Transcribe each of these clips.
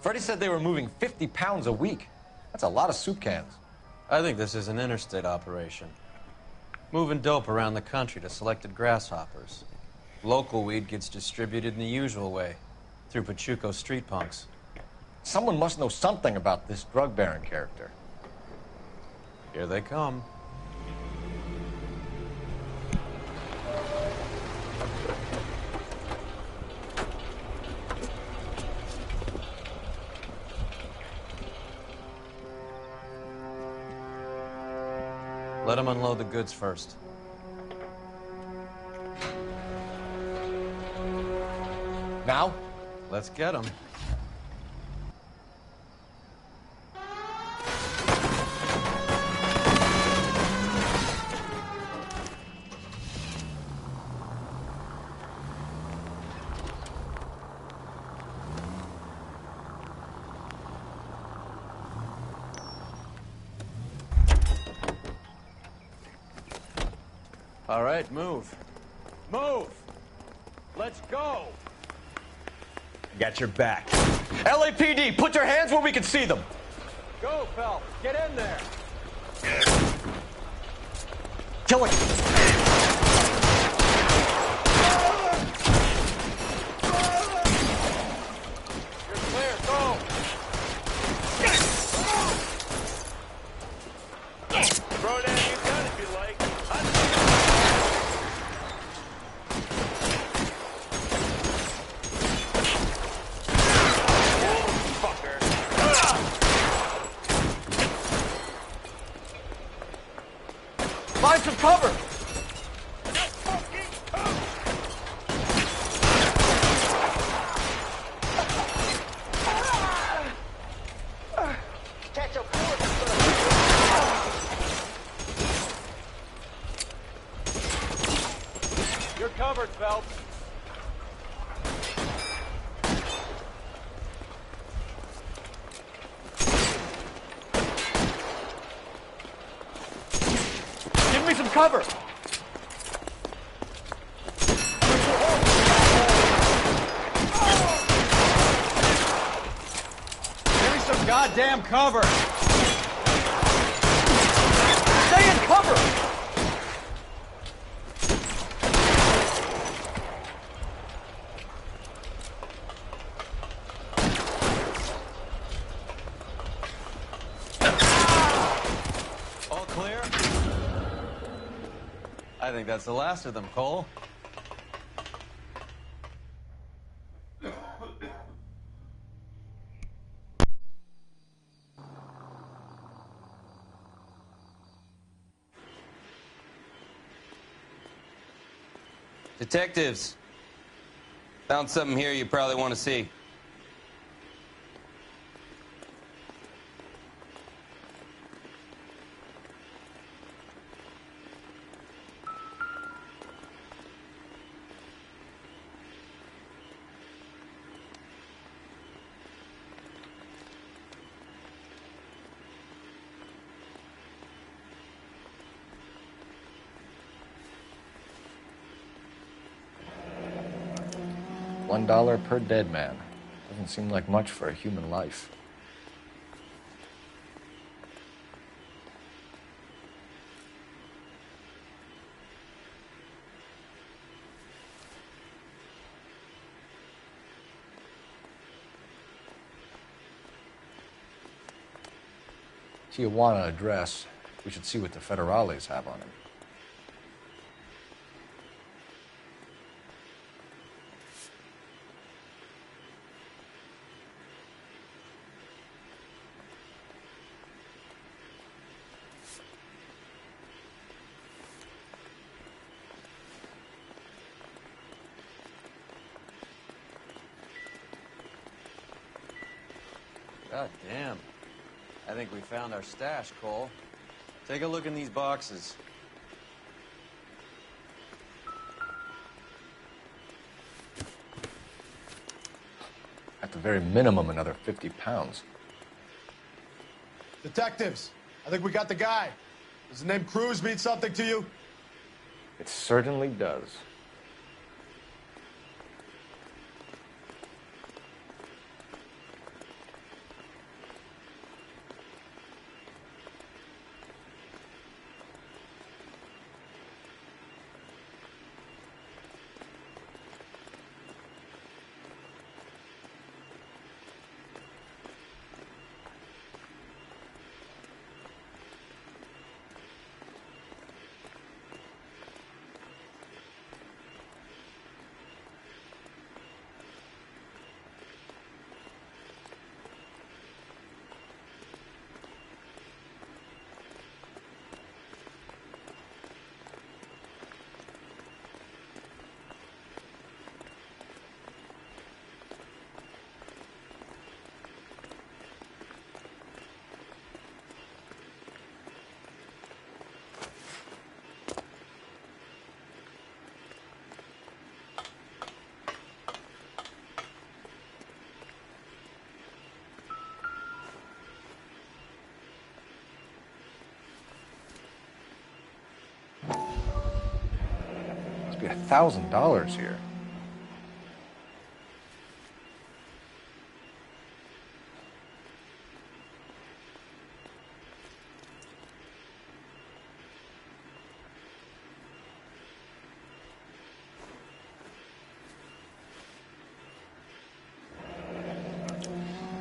Freddie said they were moving 50 pounds a week. That's a lot of soup cans. I think this is an interstate operation. Moving dope around the country to selected grasshoppers. Local weed gets distributed in the usual way, through Pachuco street punks. Someone must know something about this drug baron character. Here they come. Let them unload the goods first. Now? Let's get them. All right, move. Move! Let's go! Got your back. LAPD, put your hands where we can see them. Go, Phelps. Get in there. Kill it. You're clear. Go. Throw down your gun if you like. Find some cover! Catch a bullet. You're covered, Phelps. Give me some cover! Give me some goddamn cover. Stay in cover! All clear? I think that's the last of them, Cole. Detectives, found something here you probably want to see. $1 per dead man. Doesn't seem like much for a human life. Tijuana address. We should see what the federales have on him. God damn. I think we found our stash, Cole. Take a look in these boxes. At the very minimum, another 50 pounds. Detectives, I think we got the guy. Does the name Cruz mean something to you? It certainly does. $1,000 here.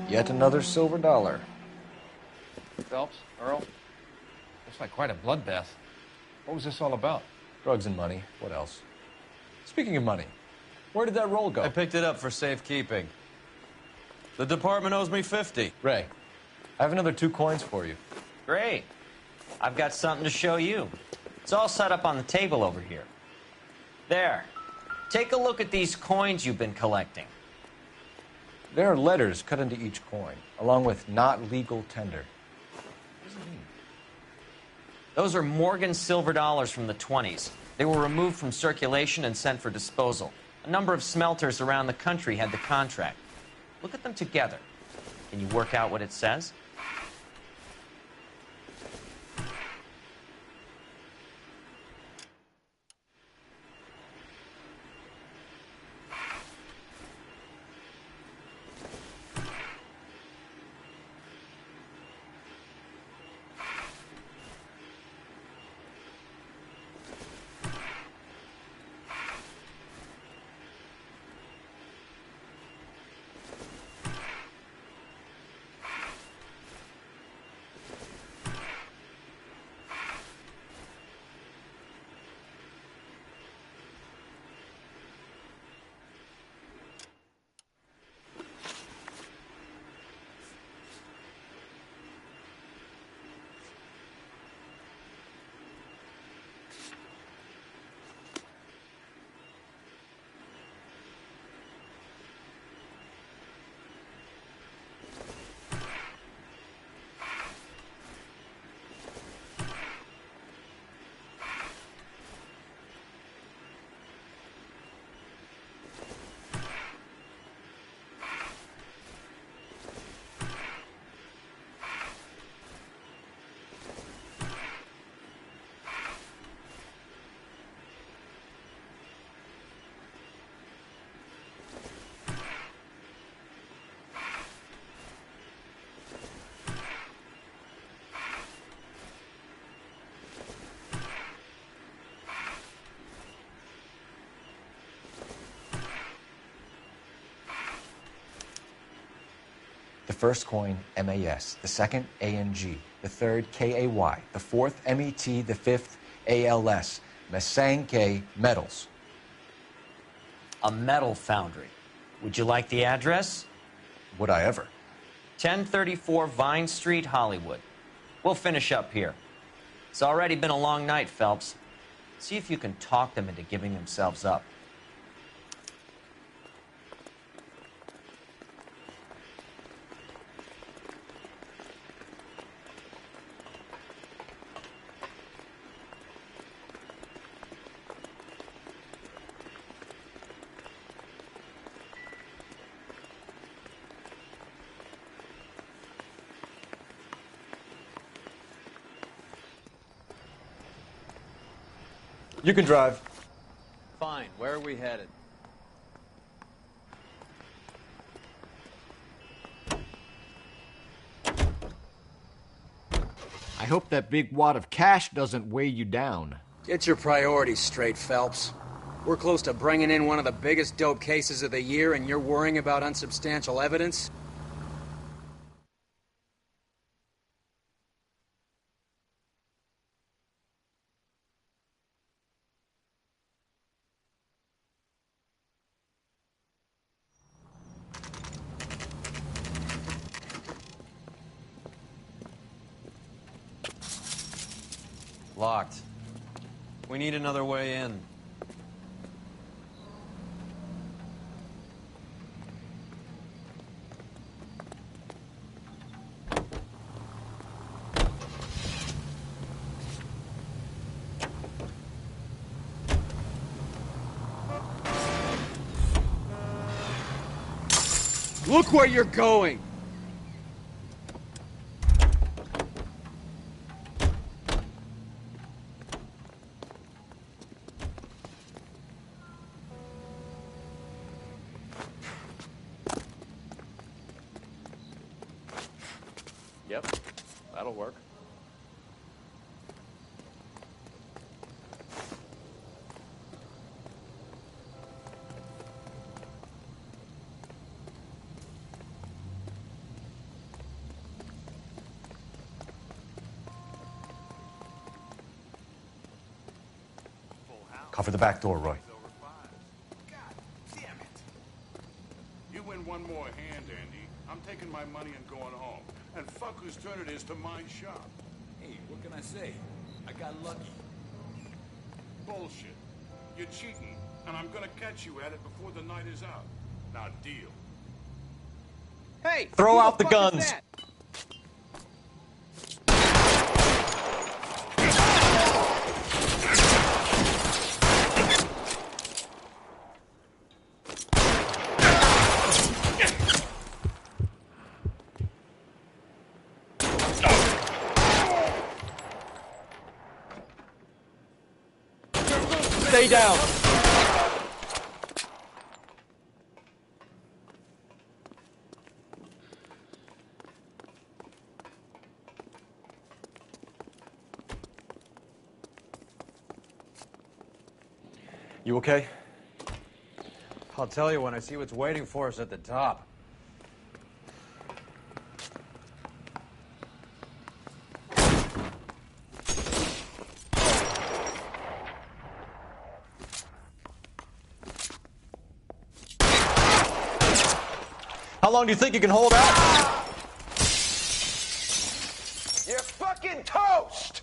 Yet another silver dollar. Phelps, Earl, looks like quite a bloodbath. What was this all about? Drugs and money. What else? Speaking of money, where did that roll go? I picked it up for safekeeping. The department owes me 50. Ray, I have another 2 coins for you. Great. I've got something to show you. It's all set up on the table over here. There. Take a look at these coins you've been collecting. There are letters cut into each coin, along with not legal tender. What does it mean? Those are Morgan silver dollars from the 20s. They were removed from circulation and sent for disposal. A number of smelters around the country had the contract. Look at them together. Can you work out what it says? The first coin, MAS. The second, ANG. The third, KAY. The fourth, MET. The fifth, ALS. Masanke Metals. A metal foundry. Would you like the address? Would I ever? 1034 Vine Street, Hollywood. We'll finish up here. It's already been a long night, Phelps. See if you can talk them into giving themselves up. You can drive. Fine. Where are we headed? I hope that big wad of cash doesn't weigh you down. Get your priorities straight, Phelps. We're close to bringing in one of the biggest dope cases of the year, and you're worrying about unsubstantial evidence? Locked. We need another way in. Look where you're going! Yep, that'll work. Cover the back door, Roy. God damn it. You win one more hand, Andy. I'm taking my money and going home. And fuck whose turn it is to my shop. Hey, what can I say? I got lucky. Bullshit. You're cheating, and I'm gonna catch you at it before the night is out. Now deal. Hey! Throw who out the fuck is guns. that? Stay down. You okay? I'll tell you when I see what's waiting for us at the top. How long do you think you can hold out? You're fucking toast!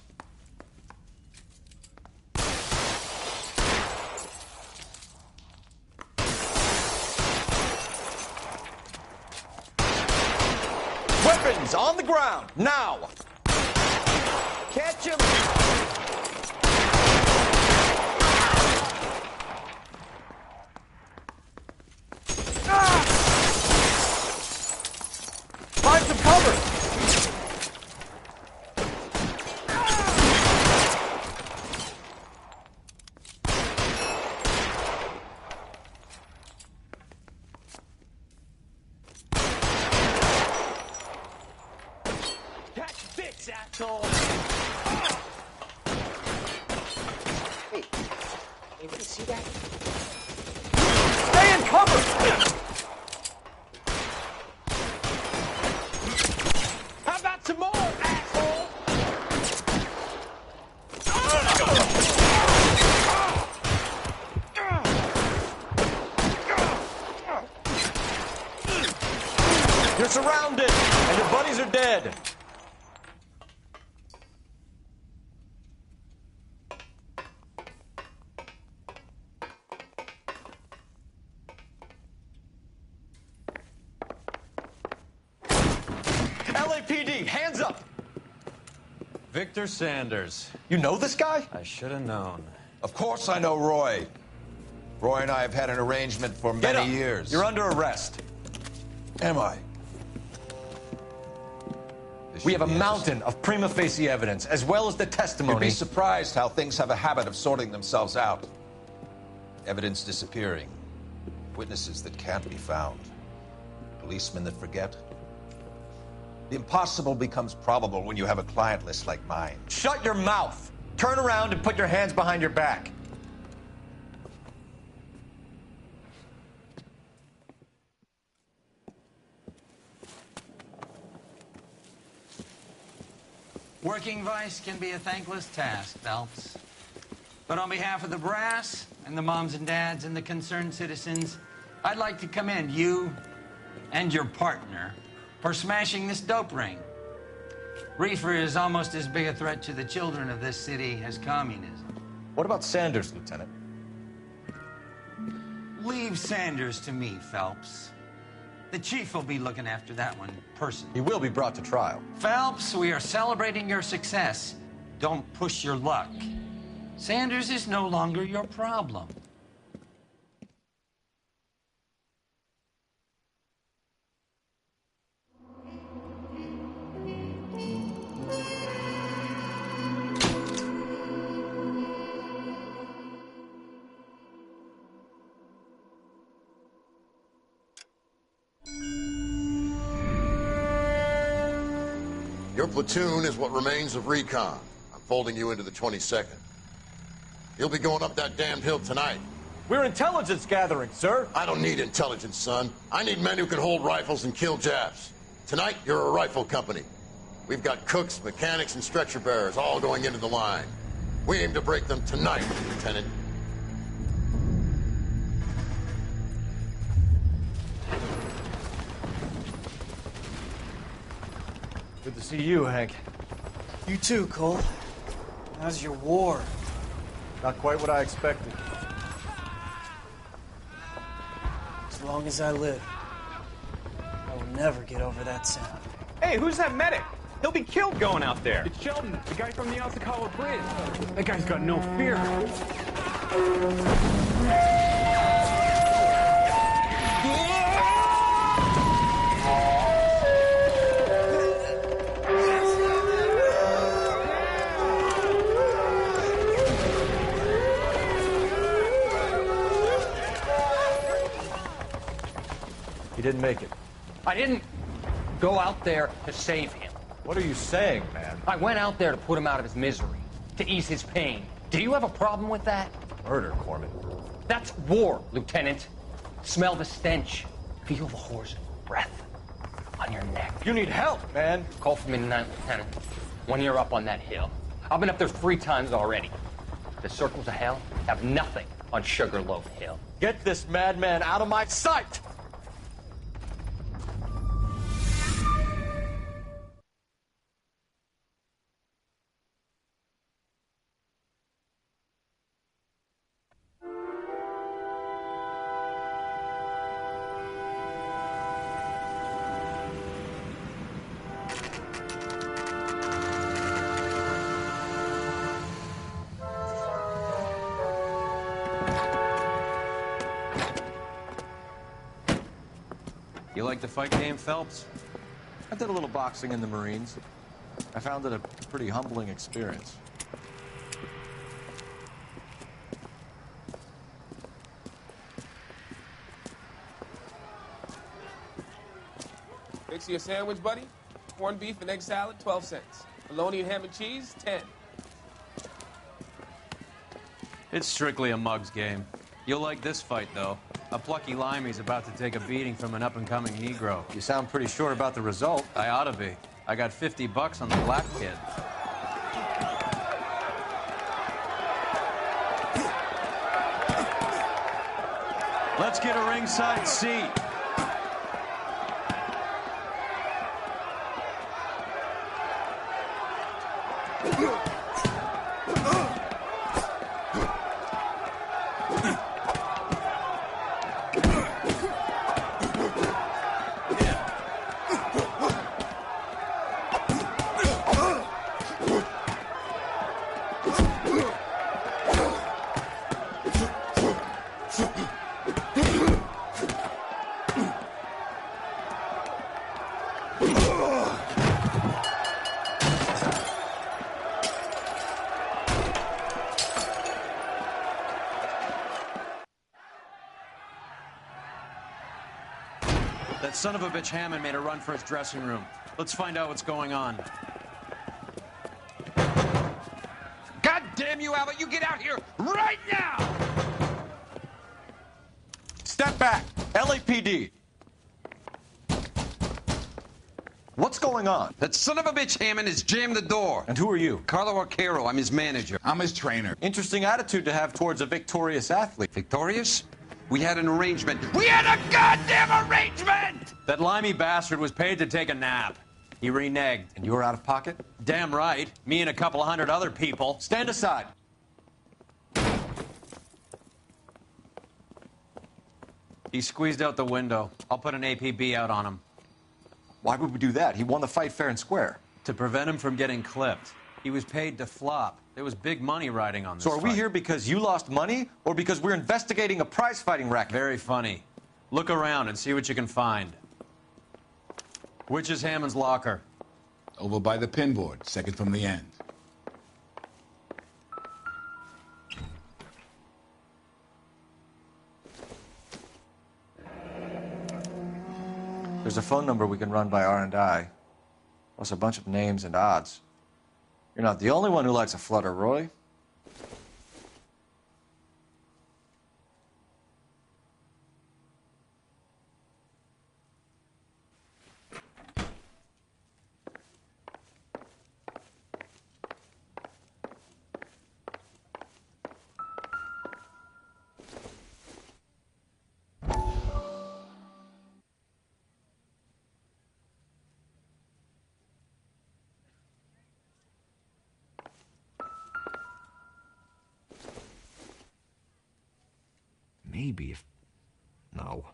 Weapons on the ground, now! Catch him! Find some cover! Catch this, asshole! Hey, anybody see that? Stay in cover! How about some more, asshole? You're surrounded, and your buddies are dead. LAPD, hands up! Victor Sanders. You know this guy? I should have known. Of course I know Roy. Roy and I have had an arrangement for Get up. many years. You're under arrest. Am I? We have a mountain of prima facie evidence, as well as the You'd testimony. be surprised how things have a habit of sorting themselves out. Evidence disappearing. Witnesses that can't be found. Policemen that forget. The impossible becomes probable when you have a client list like mine. Shut your mouth! Turn around and put your hands behind your back. Working vice can be a thankless task, Phelps. But on behalf of the brass and the moms and dads and the concerned citizens, I'd like to commend you and your partner for smashing this dope ring. Reefer is almost as big a threat to the children of this city as communism. What about Sanders, Lieutenant? Leave Sanders to me, Phelps. The chief will be looking after that one personally. He will be brought to trial. Phelps, we are celebrating your success. Don't push your luck. Sanders is no longer your problem. Your platoon is what remains of recon. I'm folding you into the 22nd. You'll be going up that damned hill tonight. We're intelligence gathering, sir. I don't need intelligence, son. I need men who can hold rifles and kill Japs. Tonight, you're a rifle company. We've got cooks, mechanics, and stretcher bearers all going into the line. We aim to break them tonight, Lieutenant. Good to see you, Hank. You too, Cole. How's your war? Not quite what I expected. As long as I live, I will never get over that sound. Hey, who's that medic? He'll be killed going out there. It's Sheldon, the guy from the Osakawa Bridge. That guy's got no fear. He didn't make it. I didn't go out there to save him. What are you saying, man? I went out there to put him out of his misery, to ease his pain. Do you have a problem with that? Murder, Corman. That's war, Lieutenant. Smell the stench. Feel the horse's breath on your neck. You need help, man. Call for me tonight, Lieutenant. When you're up on that hill. I've been up there 3 times already. The circles of hell have nothing on Sugarloaf Hill. Get this madman out of my sight! You like the fight game, Phelps? I did a little boxing in the Marines. I found it a pretty humbling experience. Fix you a sandwich, buddy? Corned beef and egg salad, 12 cents. Bologna and ham and cheese, 10. It's strictly a mug's game. You'll like this fight, though. A plucky limey's about to take a beating from an up-and-coming Negro. You sound pretty sure about the result. I ought to be. I got $50 on the black kid. Let's get a ringside seat. That son of a bitch Hammond made a run for his dressing room. Let's find out what's going on. God damn you, Albert! You get out here right now! Step back! LAPD! What's going on? That son of a bitch Hammond has jammed the door. And who are you? Carlo Arcaro. I'm his manager. I'm his trainer. Interesting attitude to have towards a victorious athlete. Victorious? We had an arrangement. We had a goddamn arrangement! That limey bastard was paid to take a nap. He reneged. And you were out of pocket? Damn right. Me and a couple 100 other people. Stand aside. He squeezed out the window. I'll put an APB out on him. Why would we do that? He won the fight fair and square. To prevent him from getting clipped. He was paid to flop. There was big money riding on this So are we fight. here because you lost money or because we're investigating a prize-fighting racket? Very funny. Look around and see what you can find. Which is Hammond's locker? Over by the pinboard, second from the end. There's a phone number we can run by R&I. plus a bunch of names and odds. You're not the only one who likes a flutter, Roy. Maybe if... No.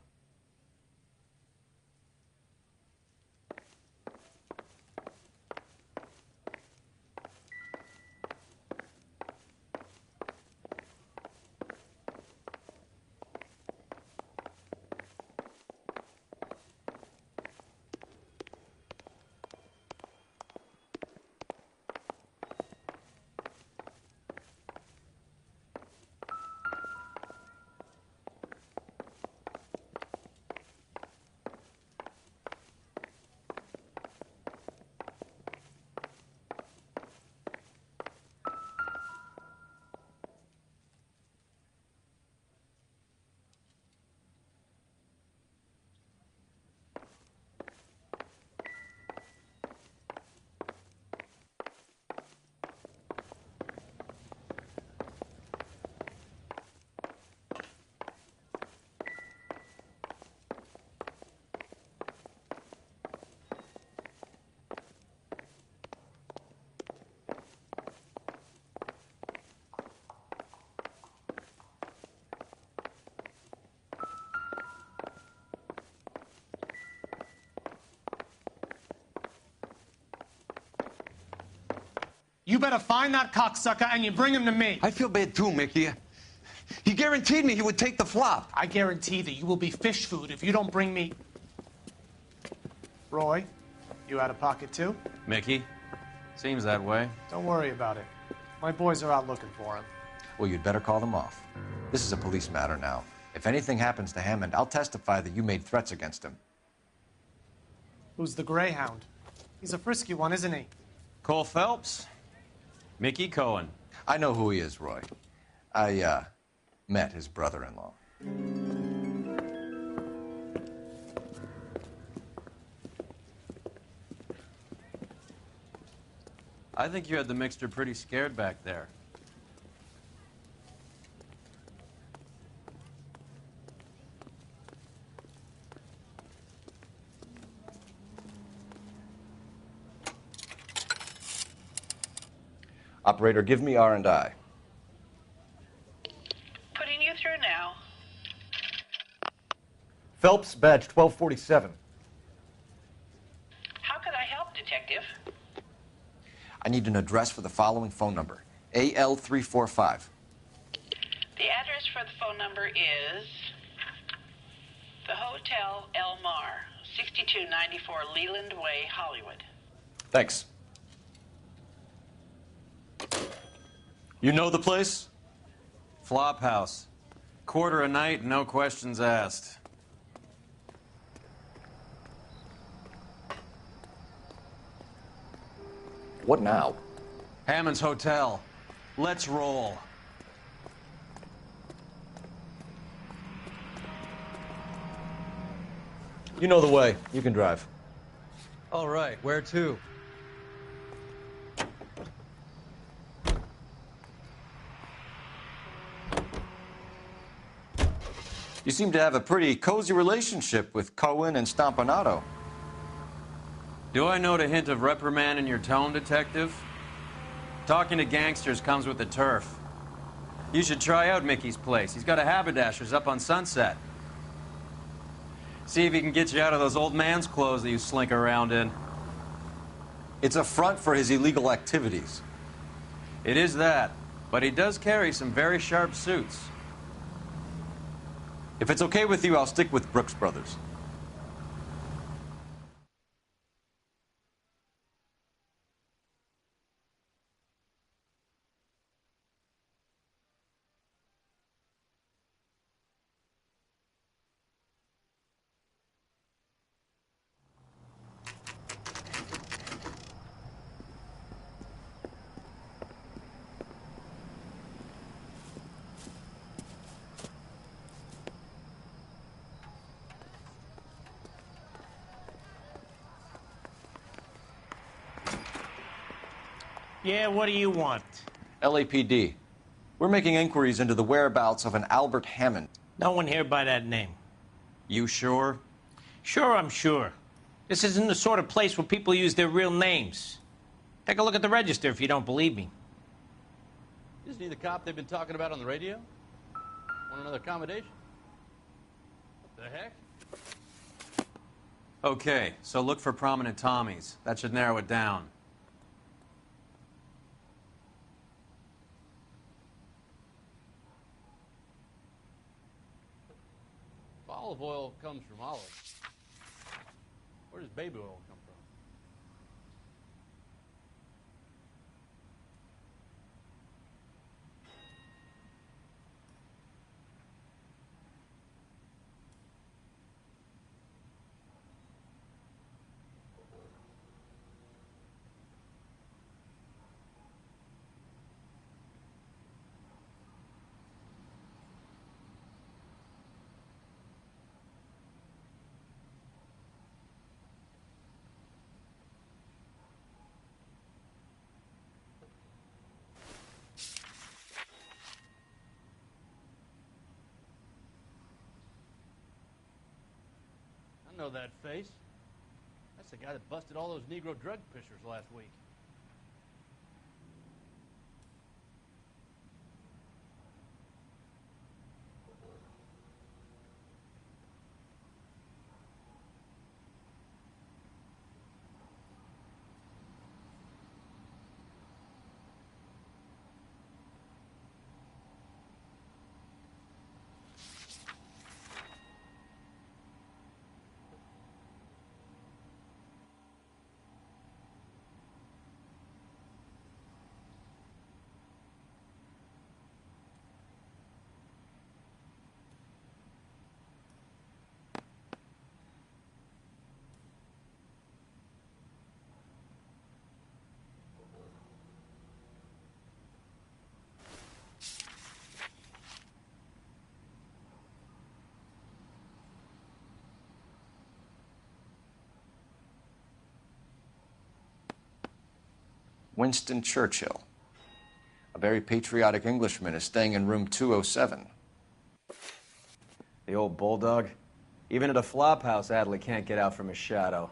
You better find that cocksucker and you bring him to me. I feel bad too, Mickey. He guaranteed me he would take the flop. I guarantee that you will be fish food if you don't bring me... Roy, you out of pocket too? Mickey? Seems that way. Don't worry about it. My boys are out looking for him. Well, you'd better call them off. This is a police matter now. If anything happens to Hammond, I'll testify that you made threats against him. Who's the Greyhound? He's a frisky one, isn't he? Cole Phelps? Mickey Cohen. I know who he is, Roy. I, met his brother-in-law. I think you had the mixture pretty scared back there. Operator, give me R&I. Putting you through now. Phelps, badge 1247. How could I help, Detective? I need an address for the following phone number. AL345. The address for the phone number is the Hotel El Mar, 6294 Leland Way, Hollywood. Thanks. You know the place? Flop house. Quarter a night, no questions asked. What now? Hammond's Hotel. Let's roll. You know the way. You can drive. All right, where to? You seem to have a pretty cozy relationship with Cohen and Stompanato. Do I note a hint of reprimand in your tone, Detective? Talking to gangsters comes with the turf. You should try out Mickey's place. He's got a haberdasher's up on Sunset. See if he can get you out of those old man's clothes that you slink around in. It's a front for his illegal activities. It is that, but he does carry some very sharp suits. If it's okay with you, I'll stick with Brooks Brothers. Yeah, what do you want? LAPD. We're making inquiries into the whereabouts of an Albert Hammond. No one here by that name. You sure? Sure, I'm sure. This isn't the sort of place where people use their real names. Take a look at the register if you don't believe me. Isn't he the cop they've been talking about on the radio? Want another accommodation? What the heck? Okay, so look for prominent Tommies. That should narrow it down. Olive oil comes from olives. Where does baby oil come from? I know that face. That's the guy that busted all those Negro drug pushers last week. Winston Churchill. A very patriotic Englishman is staying in room 207. The old bulldog. Even at a flop house, Adley can't get out from his shadow.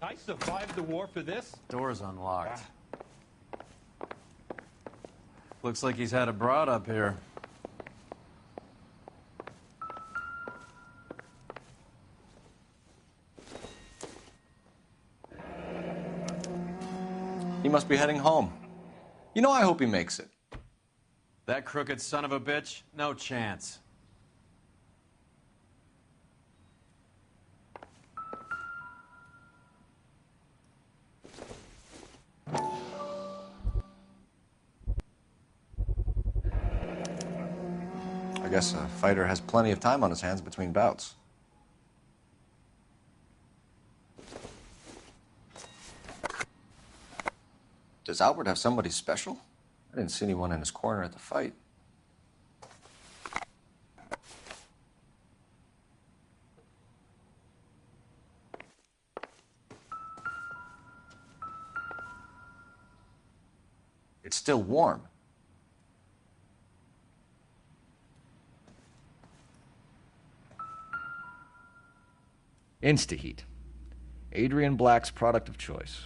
I survived the war for this? Door's unlocked. Looks like he's had a broad up here. He must be heading home. You know, I hope he makes it. That crooked son of a bitch? No chance. I guess a fighter has plenty of time on his hands between bouts. Does Albert have somebody special? I didn't see anyone in his corner at the fight. It's still warm. Instaheat. Adrian Black's product of choice.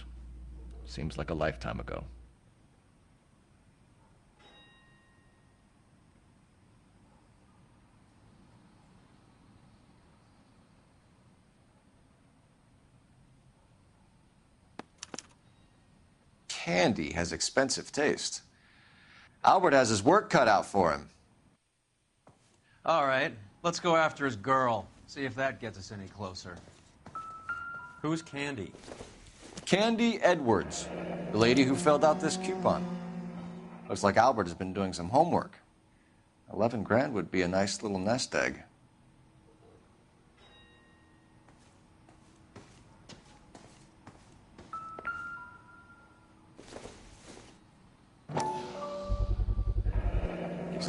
Seems like a lifetime ago. Candy has expensive taste. Albert has his work cut out for him. All right, let's go after his girl. See if that gets us any closer. Who's Candy? Candy Edwards, the lady who filled out this coupon. Looks like Albert has been doing some homework. 11 grand would be a nice little nest egg.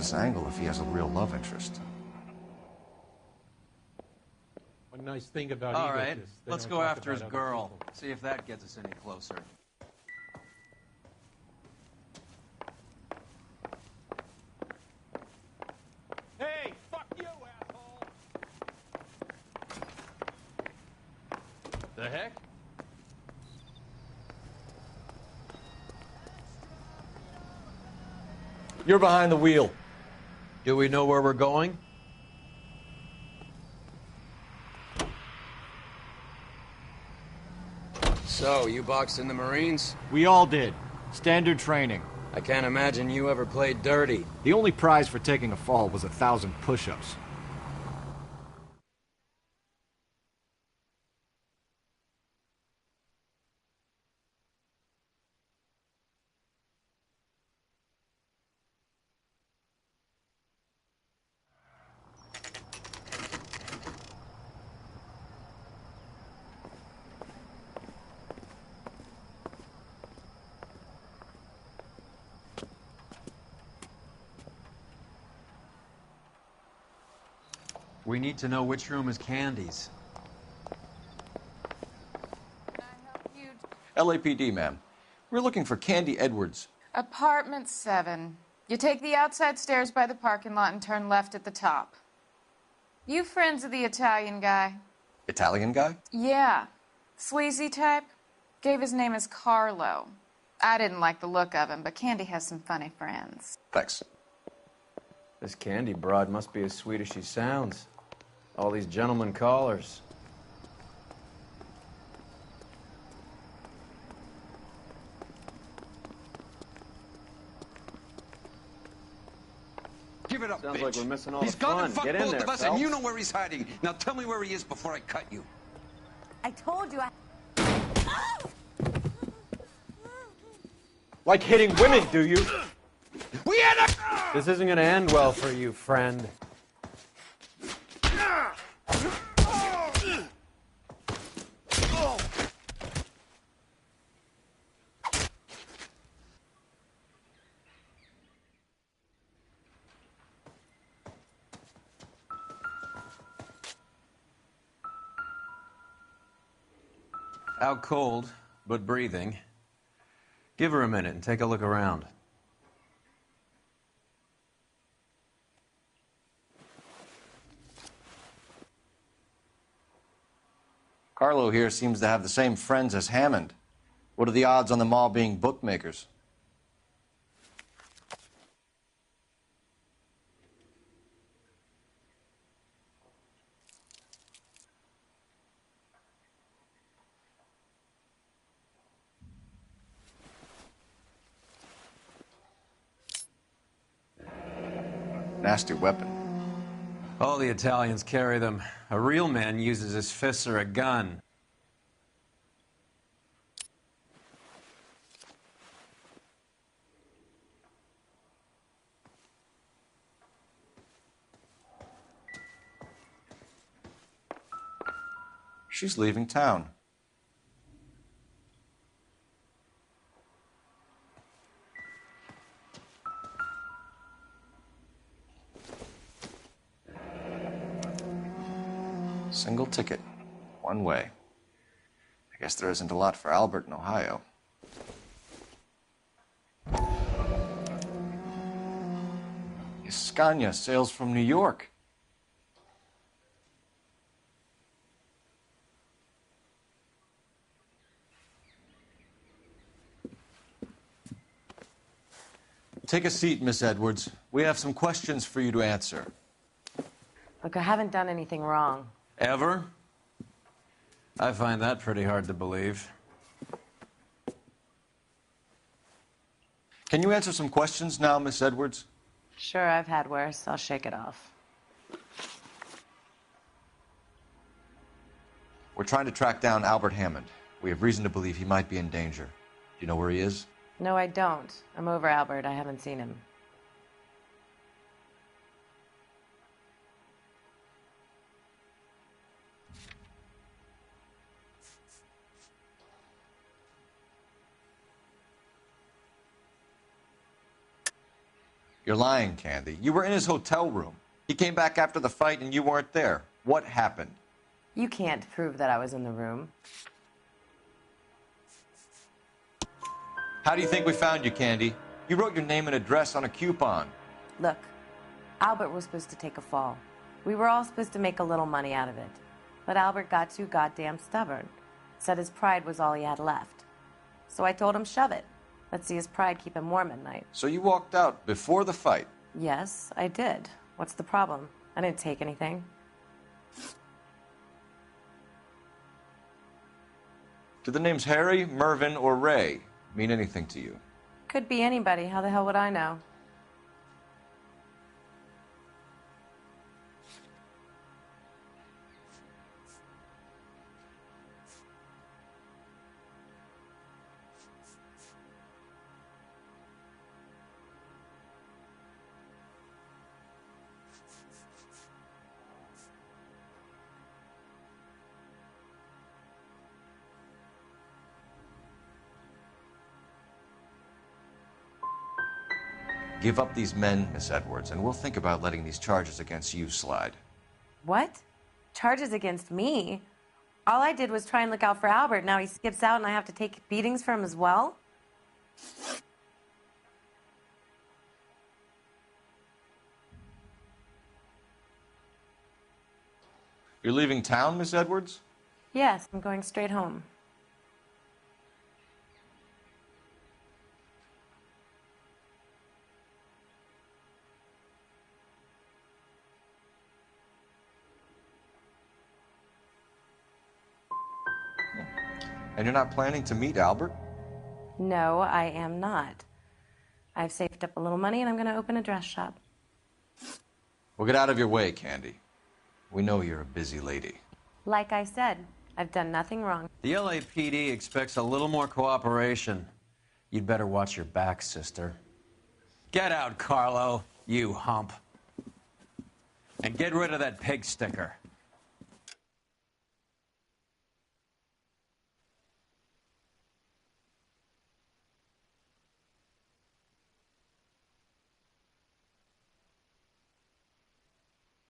this angle if he has a real love interest. One nice thing about All egotists, right, they let's don't go talk after his about other girl. people. See if that gets us any closer. Hey, fuck you, asshole! The heck? You're behind the wheel. Do we know where we're going? So, you boxed in the Marines? We all did. Standard training. I can't imagine you ever played dirty. The only prize for taking a fall was 1,000 push-ups. We need to know which room is Candy's. LAPD, ma'am. We're looking for Candy Edwards. Apartment 7. You take the outside stairs by the parking lot and turn left at the top. You friends of the Italian guy? Italian guy? Yeah. Sleazy type? Gave his name as Carlo. I didn't like the look of him, but Candy has some funny friends. Thanks. This Candy broad must be as sweet as she sounds. All these gentlemen callers. Give it up, Sounds bitch. like we're missing all He's the gone fun. and fucked Get in both there, of us, Phelps. and you know where he's hiding. Now tell me where he is before I cut you. I told you I... Like hitting women, do you? We had a... This isn't gonna end well for you, friend. Out cold, but breathing. Give her a minute and take a look around. Carlo here seems to have the same friends as Hammond. What are the odds on them all being bookmakers? Nasty weapon. All the Italians carry them. A real man uses his fists or a gun. She's leaving town. Single ticket, one way. I guess there isn't a lot for Albert in Ohio. Scania sails from New York. Take a seat, Miss Edwards. We have some questions for you to answer. Look, I haven't done anything wrong. Ever? I find that pretty hard to believe. Can you answer some questions now, Miss Edwards? Sure, I've had worse. I'll shake it off. We're trying to track down Albert Hammond. We have reason to believe he might be in danger. Do you know where he is? No, I don't. I'm over Albert. I haven't seen him. You're lying, Candy. You were in his hotel room. He came back after the fight and you weren't there. What happened? You can't prove that I was in the room. How do you think we found you, Candy? You wrote your name and address on a coupon. Look, Albert was supposed to take a fall. We were all supposed to make a little money out of it. But Albert got too goddamn stubborn. Said his pride was all he had left. So I told him, shove it. Let's see his pride keep him warm at night. So you walked out before the fight? Yes, I did. What's the problem? I didn't take anything. Do the names Harry, Mervyn, or Ray mean anything to you? Could be anybody. How the hell would I know? Give up these men, Miss Edwards, and we'll think about letting these charges against you slide. What? Charges against me? All I did was try and look out for Albert. Now he skips out and I have to take beatings for him as well? You're leaving town, Miss Edwards? Yes, I'm going straight home. And you're not planning to meet Albert? No, I am not. I've saved up a little money and I'm going to open a dress shop. Well, get out of your way, Candy. We know you're a busy lady. Like I said, I've done nothing wrong. The LAPD expects a little more cooperation. You'd better watch your back, sister. Get out, Carlo, you hump. And get rid of that pig sticker.